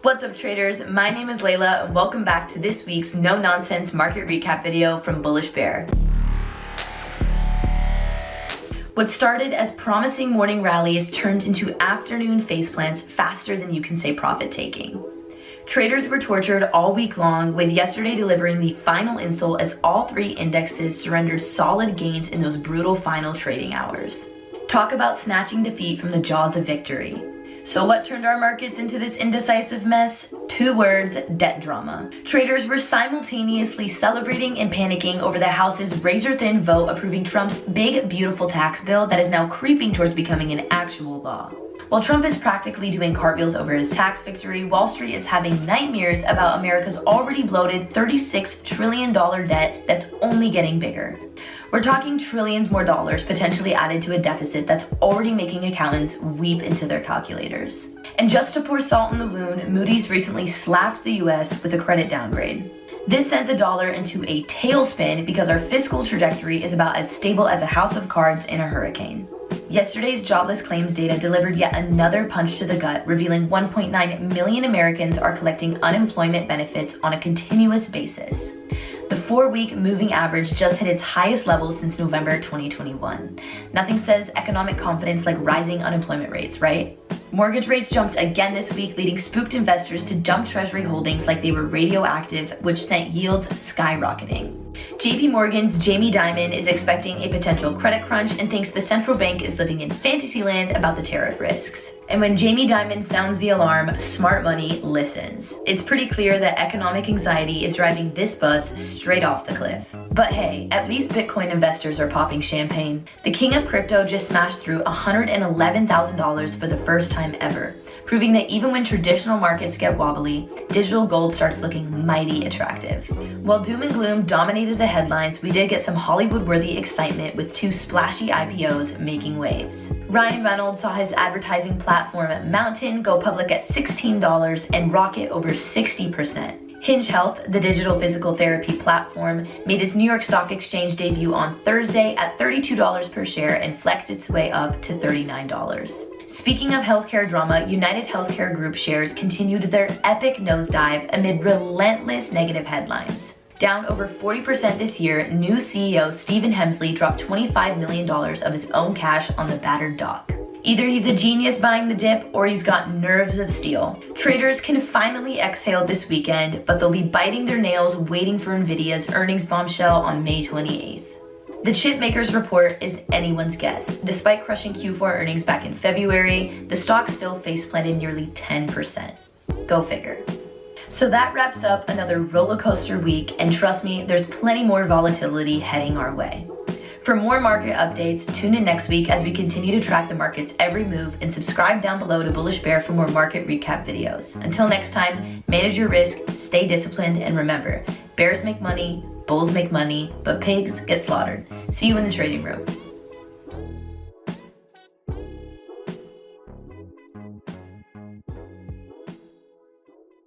What's up traders, my name is Layla and welcome back to this week's no-nonsense market recap video from Bullish Bear. What started as promising morning rallies turned into afternoon faceplants faster than you can say profit taking. Traders were tortured all week long, with yesterday delivering the final insult as all three indexes surrendered solid gains in those brutal final trading hours. Talk about snatching defeat from the jaws of victory. So what turned our markets into this indecisive mess? Two words: debt drama. Traders were simultaneously celebrating and panicking over the House's razor-thin vote approving Trump's big, beautiful tax bill that is now creeping towards becoming an actual law. While Trump is practically doing cartwheels over his tax victory, Wall Street is having nightmares about America's already bloated $36 trillion debt that's only getting bigger. We're talking trillions more dollars potentially added to a deficit that's already making accountants weep into their calculators. And just to pour salt in the wound, Moody's recently slapped the US with a credit downgrade. This sent the dollar into a tailspin because our fiscal trajectory is about as stable as a house of cards in a hurricane. Yesterday's jobless claims data delivered yet another punch to the gut, revealing 1.9 million Americans are collecting unemployment benefits on a continuous basis. The 4-week moving average just hit its highest level since November 2021. Nothing says economic confidence like rising unemployment rates, right? Mortgage rates jumped again this week, leading spooked investors to dump treasury holdings like they were radioactive, which sent yields skyrocketing. JP Morgan's Jamie Dimon is expecting a potential credit crunch and thinks the central bank is living in fantasy land about the tariff risks. And when Jamie Dimon sounds the alarm, smart money listens. It's pretty clear that economic anxiety is driving this bus straight off the cliff. But hey, at least Bitcoin investors are popping champagne. The king of crypto just smashed through $111,000 for the first time ever, proving that even when traditional markets get wobbly, digital gold starts looking mighty attractive. While doom and gloom dominated the headlines, we did get some Hollywood-worthy excitement with two splashy IPOs making waves. Ryan Reynolds saw his advertising platform Mountain go public at $16 and rocket over 60%. Hinge Health, the digital physical therapy platform, made its New York Stock Exchange debut on Thursday at $32 per share and flexed its way up to $39. Speaking of healthcare drama, United Healthcare Group shares continued their epic nosedive amid relentless negative headlines. Down over 40% this year, new CEO Stephen Hemsley dropped $25 million of his own cash on the battered dock. Either he's a genius buying the dip or he's got nerves of steel. Traders can finally exhale this weekend, but they'll be biting their nails waiting for Nvidia's earnings bombshell on May 28th. The chip makers report is anyone's guess. Despite crushing Q4 earnings back in February, the stock still face-planted nearly 10%. Go figure. So that wraps up another roller coaster week, and trust me, there's plenty more volatility heading our way. For more market updates, tune in next week as we continue to track the market's every move, and subscribe down below to Bullish Bear for more market recap videos. Until next time, manage your risk, stay disciplined, and remember, bears make money, bulls make money, but pigs get slaughtered. See you in the trading room.